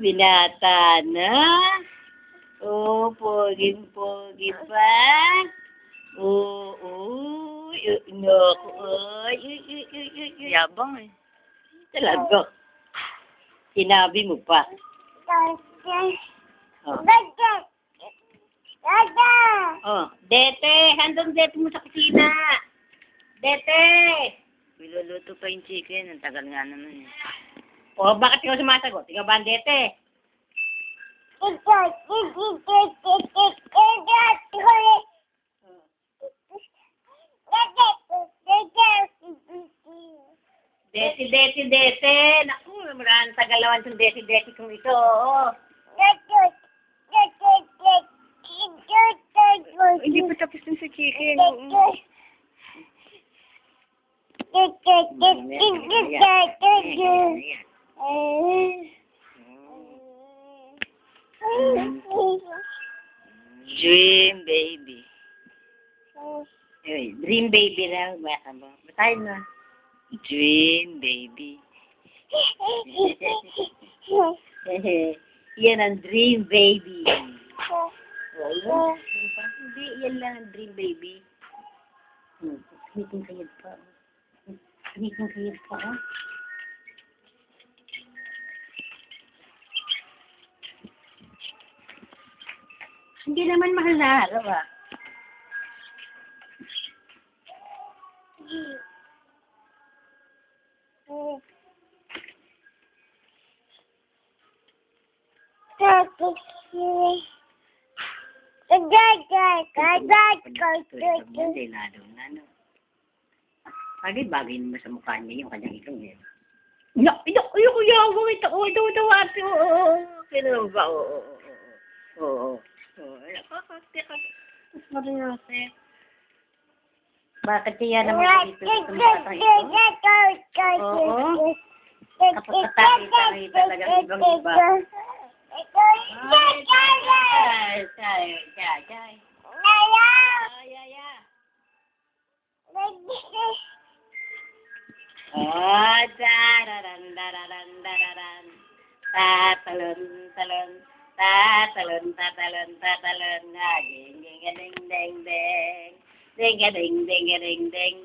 binata na. Oh, pogi-pogi pa. Oo, naku, ay. Yabang eh. Talaga. Sinabi mo pa. Oh. Oh, Dete, handong Dete mo sa kusina. Dete! Iluluto pa yung chicken. Ang tagal nga naman eh. Oh, bakit ikaw sumasagot? Ikaw ba ang Dete? Dete. Naku, maraming tagalawan yung Dete kung ito. Oo. Hindi pa tapos din sa chicken. Dream baby. Ay, dream baby na. Baka mo. Batayin mo. Dream baby. Yan ang dream baby. Oh, yan. Hindi, yan lang ang dream baby. Kiniking pa. Kiniking pa. Hindi naman mahal na araw ah. Bagay naman sa mukha niya yung kanyang ilong eh. Ayoko yawang ito. Ito, ate. Kailan ba? Oo. Mas marunose. Bakit kaya naman dito sa mga ito? Oo. Kapag katay talaga ibang iba. Jay. Oh, dararan. Tatalon. Ding, ding, ding, ding.